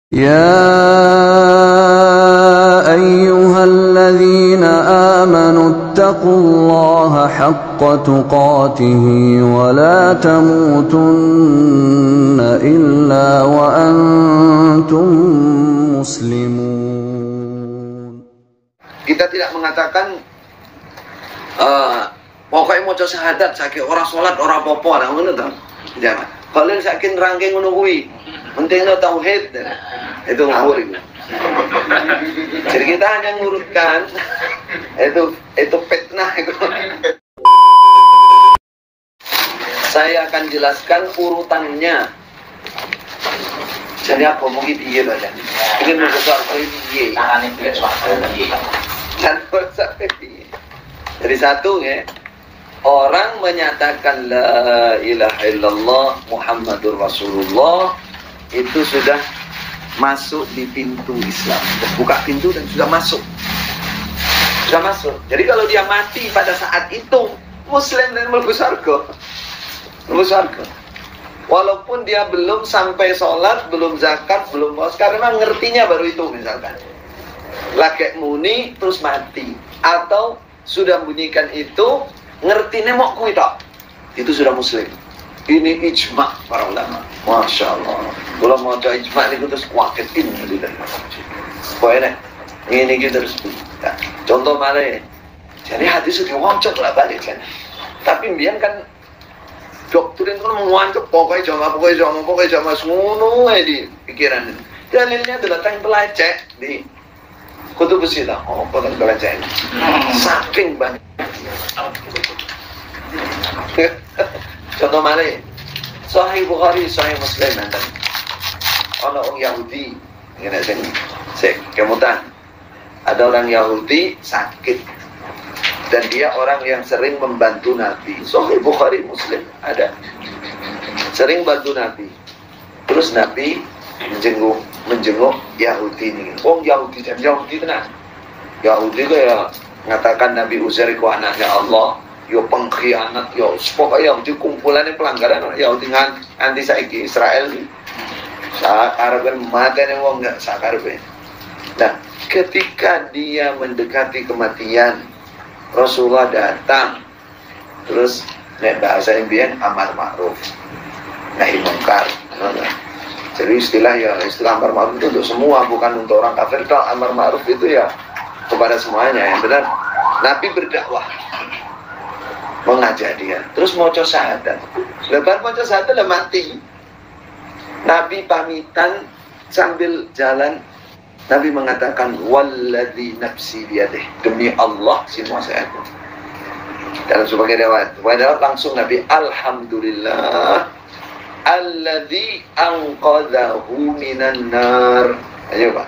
يا أيها الذين آمنوا اتقوا الله حق تقاته ولا تموتن إلا وأنتم مسلمون. Kita tidak mengatakan pokoknya mau syahadat sakit orang sholat orang popo orang ngono to. Jangan. Kalau sakit rangking ngono kuwi, pentingnya tauhid. Itu ngawur itu. Jadi kita hanya ngurutkan itu fitnah itu. Saya akan jelaskan urutannya. Jadi apa mungkin piye badan? Mungkin mau soal piye? Tangane piye soal piye? Jadi satu ya, orang menyatakan la ilaha illallah Muhammadur Rasulullah itu sudah masuk di pintu Islam. Buka pintu dan sudah masuk. Sudah masuk. Jadi kalau dia mati pada saat itu, Muslim dan mlebu surga. Mlebu surga. Walaupun dia belum sampai sholat, belum zakat, belum puasa, karena ngertinya baru itu misalkan. Lagi muni terus mati, atau sudah bunyikan itu ngertinya mau kuwi tok, itu sudah Muslim. Ini ijma para ulama. Masya Allah. Kalau mau coba ijma ini terus kuaketin gitu dari pokoknya ini kita terus. Nah, contoh malah. Jadi hadis itu wancok lah balik kan. Tapi biar kan doktrin kan menguancok pokoknya cuma semua di pikiran. Dalilnya adalah yang pelacak di kutub besi lah. Oh, kutub pelacak ini. Saking banyak. Contoh mana? Sahih Bukhari, Sahih Muslim nanti. Orang Yahudi, ini sini, kemudian ada orang Yahudi sakit dan dia orang yang sering membantu Nabi. Sahih Bukhari Muslim ada, sering bantu Nabi. Terus Nabi menjenguk Yahudi ini. Oh Yahudi dan Yahudi tenang. Yahudi kayak mengatakan Nabi Uzair itu anaknya Allah. Yo pengkhianat, yo pokoknya Yahudi kumpulannya pelanggaran Yahudi anti saiki Israel nih. Sakarben mati nih wong nggak sakarben. Nah, ketika dia mendekati kematian, Rasulullah datang, terus nek bahasa Indian amar ma'ruf, nahi mungkar. Jadi istilah amar ma'ruf itu untuk semua, bukan untuk orang kafir. Kalau amar ma'ruf itu ya kepada semuanya yang benar. Nabi berdakwah, mengajak dia, terus mau syahadat. Lepas mau syahadat lah mati. Nabi pamitan sambil jalan. Nabi mengatakan walladzi nafsi biyadih, demi Allah si muasa aku. Dalam sebagai riwayat langsung Nabi alhamdulillah alladzi anqadhahu minan nar. Ayo Pak.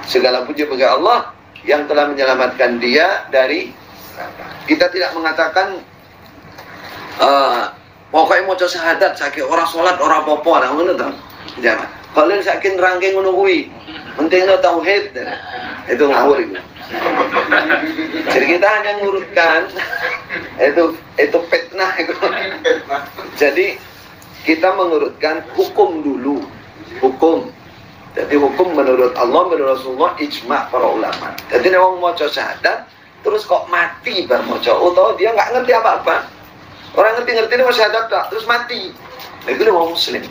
Segala puji bagi Allah yang telah menyelamatkan dia dari. Kita tidak mengatakan pokoknya mau syahadat sakit orang sholat orang popo orang ngono to. Jangan. Kalau sakit rangking ngono kuwi, pentingnya tauhid. Itu ngawur itu. Jadi kita hanya ngurutkan itu fitnah itu. Jadi kita mengurutkan hukum dulu. Hukum. Jadi hukum menurut Allah, menurut Rasulullah, ijma para ulama. Jadi orang mau syahadat terus kok mati bar mau atau dia nggak ngerti apa-apa. Orang ngerti-ngerti ini masih ada tak, terus mati. Nah, itu dia mau Muslim.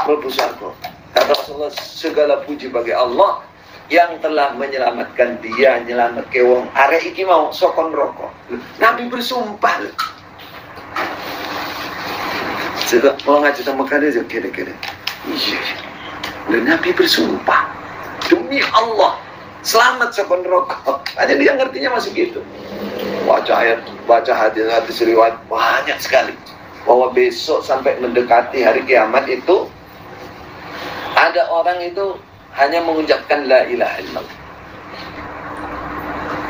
Mlebu surga. Kata Rasulullah, segala puji bagi Allah yang telah menyelamatkan dia, nyelamat ke wong arek iki mau sokon rokok. Nabi bersumpah. Coba mau ngaji sama kalian aja kira-kira. Iya. Dan Nabi bersumpah demi Allah selamat sokon rokok. Hanya dia ngertinya masih gitu. Baca hadis riwayat banyak sekali bahwa besok sampai mendekati hari kiamat itu ada orang itu hanya mengucapkan la ilaha illallah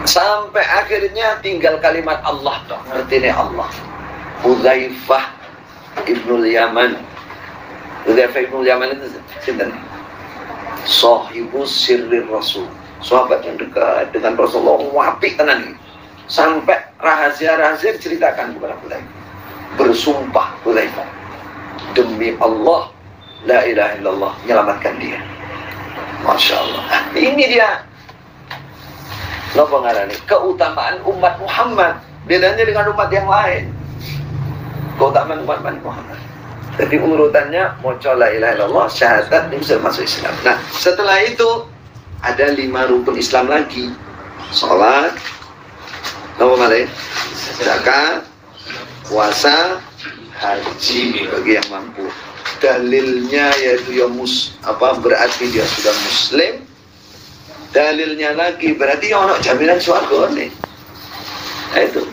sampai akhirnya tinggal kalimat Allah toh, ngerti Allah. Hudzaifah ibnul Yaman. Hudzaifah ibnul Yaman itu sinten? Sahibus sirrir Rasul. Sahabat yang dekat dengan Rasulullah, apik tenan iki. Sampai rahasia-rahasia diceritakan kepada Hudzaifah. Bersumpah Hudzaifah, demi Allah la ilaha illallah, menyelamatkan dia. Masya Allah. Ini dia keutamaan umat Muhammad. Bedanya dengan umat yang lain. Keutamaan umat Muhammad. Jadi urutannya moco la ilaha illallah, syahadat, ini bisa masuk Islam. Nah, setelah itu ada 5 rukun Islam lagi. Sholat, zakat, puasa, haji bagi yang mampu. Dalilnya yaitu ya berarti dia sudah muslim. Dalilnya lagi berarti ono jaminan surga nih. Nah itu.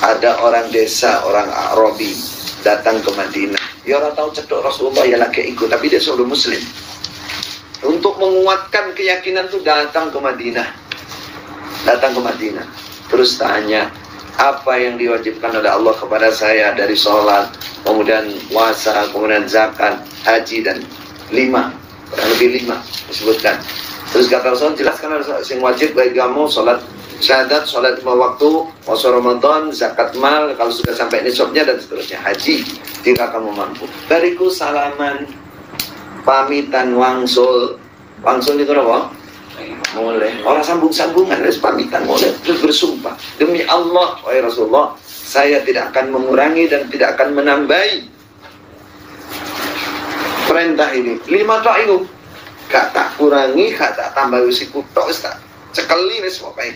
Ada orang desa, orang Arabi datang ke Madinah. Ya orang tahu cedok Rasulullah ya lagi ikut, tapi dia sudah muslim. Untuk menguatkan keyakinan itu datang ke Madinah. Terus tanya, apa yang diwajibkan oleh Allah kepada saya dari sholat, kemudian puasa, kemudian zakat, haji, dan 5, kurang lebih 5 disebutkan. Terus kata Rasul, jelaskan yang wajib bagi kamu: sholat syahadat, sholat 5 waktu, puasa Ramadan, zakat mal kalau sudah sampai nisabnya, dan seterusnya, haji jika kamu mampu. Bariku salaman, pamitan, wangsul itu apa? Boleh. Orang sambung-sambungan, harus pamitan, boleh. Terus bersumpah, demi Allah, wahai Rasulullah, saya tidak akan mengurangi dan tidak akan menambahi perintah ini. 5 tak itu, gak tak kurangi, gak tak tambah usiku tok, tak cekeli wis pokoke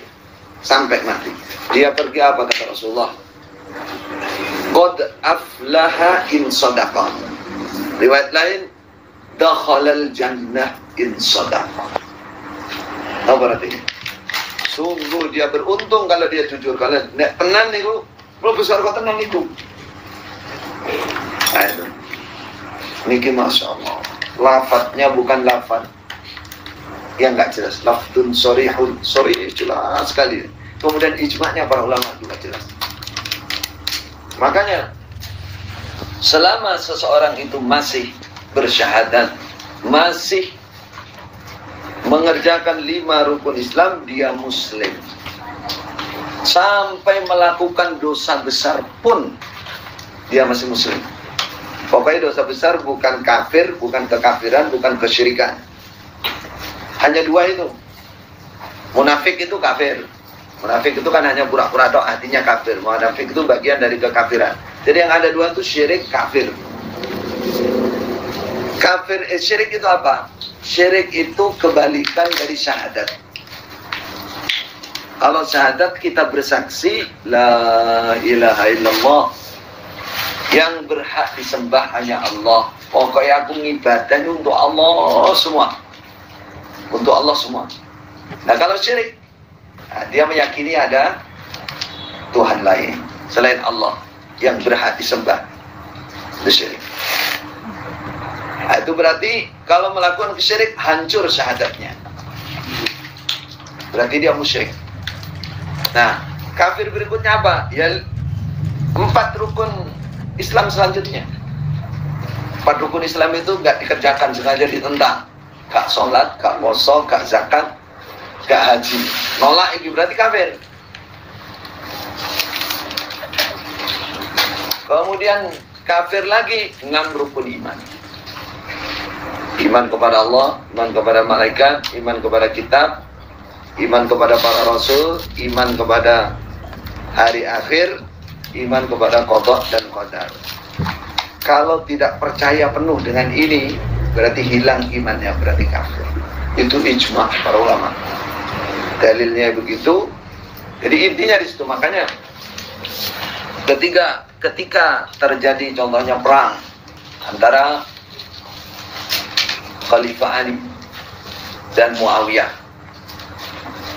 sampai mati. Dia pergi apa kata Rasulullah? Qad aflaha in sadaqah. Riwayat lain, dakhalal jannah in sadaqah. Apa berarti? Sungguh dia beruntung kalau dia jujur. Kalau nek tenan niku, lu besar kok tenan niku. Ayo. Niki Masya Allah. Lafadznya bukan lafadz yang nggak jelas. Lafdun sorihun, sorih jelas sekali. Kemudian ijma'nya para ulama juga jelas. Makanya selama seseorang itu masih bersyahadat, masih mengerjakan 5 rukun Islam, dia muslim. Sampai melakukan dosa besar pun dia masih muslim. Pokoknya dosa besar bukan kafir, bukan kekafiran, bukan kesyirikan. Hanya 2 itu. Munafik itu kafir. Munafik itu kan hanya pura-pura tok, artinya kafir. Munafik itu bagian dari kekafiran. Jadi yang ada 2 itu syirik, kafir. Kafir, syirik itu apa? Syirik itu kebalikan dari syahadat. Kalau syahadat kita bersaksi la ilaha illallah, yang berhak disembah hanya Allah. Pokoknya aku ngibadahnya untuk Allah semua. Untuk Allah semua. Nah kalau syirik, dia meyakini ada Tuhan lain selain Allah yang berhak disembah. Itu syirik. Nah, itu berarti kalau melakukan syirik hancur syahadatnya. Berarti dia musyrik. Nah, kafir berikutnya apa? Ya 4 rukun Islam selanjutnya. 4 rukun Islam itu gak dikerjakan, sengaja ditentang. Gak sholat, gak puasa, gak zakat, gak haji. Nolak itu berarti kafir. Kemudian kafir lagi 6 rukun iman. Iman kepada Allah, iman kepada malaikat, iman kepada kitab, iman kepada para rasul, iman kepada hari akhir, iman kepada qada dan qadar. Kalau tidak percaya penuh dengan ini, berarti hilang imannya, berarti kafir. Itu ijma' para ulama. Dalilnya begitu. Jadi intinya di situ. Makanya ketika terjadi contohnya perang antara Khalifah Ali dan Muawiyah.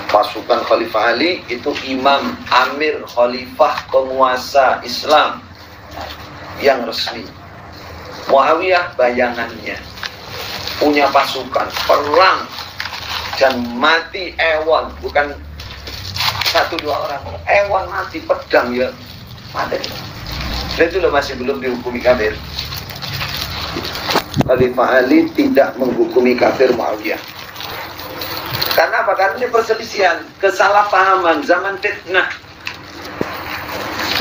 Pasukan Khalifah Ali itu imam, amir, khalifah, penguasa Islam yang resmi. Muawiyah bayangannya, punya pasukan, perang, dan mati ewan, bukan 1-2 orang, ewan mati, pedang ya mati. Dan itu masih belum dihukumi kafir. Khalifah Ali tidak menghukumi kafir Muawiyah. Karena apa? Karena ini perselisihan, kesalahpahaman, zaman fitnah.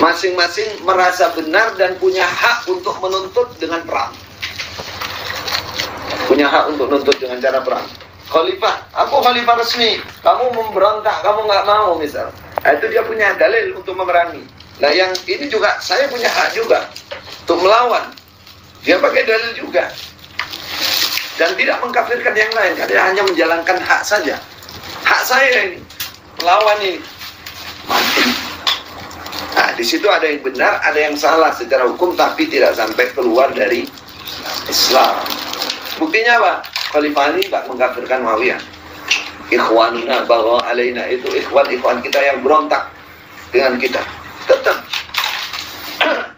Masing-masing merasa benar dan punya hak untuk menuntut dengan perang. punya hak untuk nuntut dengan cara perang. Khalifah, aku khalifah resmi, kamu memberontak, kamu nggak mau misal. Nah, itu dia punya dalil untuk memerangi. Nah yang ini juga saya punya hak juga untuk melawan. Dia pakai dalil juga. Dan tidak mengkafirkan yang lain, karena dia hanya menjalankan hak saja. Hak saya ini, melawan ini. Mati. Nah, di situ ada yang benar, ada yang salah secara hukum, tapi tidak sampai keluar dari Islam. Buktinya apa? Khalifah ini tak mengkafirkan Muawiyah. Ikhwanuna bahwa alaina itu ikhwan kita yang berontak dengan kita. Tetap.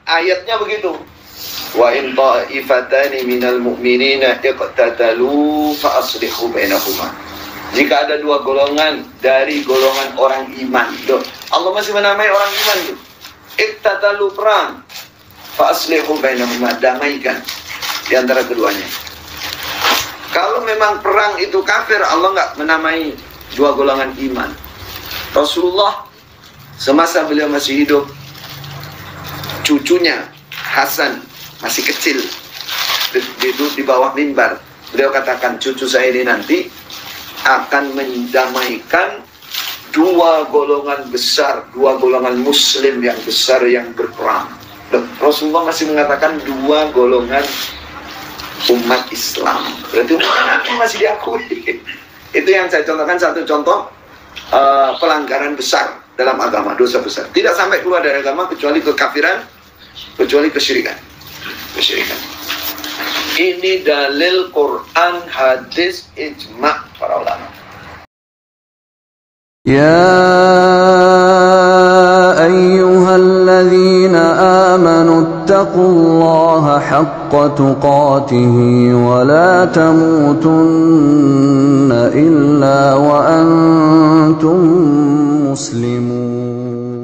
Ayatnya begitu. Wa in ta'ifatani minal mu'minina iqtatalu fa aslihu bainahuma. Jika ada dua golongan dari golongan orang iman, Allah masih menamai orang iman itu. Iqtatalu perang, fa aslihu bainahuma, damaikan di antara keduanya. Kalau memang perang itu kafir, Allah nggak menamai dua golongan iman. Rasulullah semasa beliau masih hidup, cucunya Hasan masih kecil, duduk di bawah mimbar. Beliau katakan, cucu saya ini nanti akan mendamaikan dua golongan besar, dua golongan muslim yang besar yang berperang. Rasulullah masih mengatakan dua golongan umat Islam. Berarti umat masih diakui. Itu yang saya contohkan, satu contoh pelanggaran besar dalam agama, dosa besar. Tidak sampai keluar dari agama kecuali kekafiran, kecuali kesyirikan. Ini dalil Quran, hadis, ijma' para ulama. Ya ayyuhalladzina amanu ittaqullaha haqqa tuqatihi wa la tamutunna illa wa antum muslimun.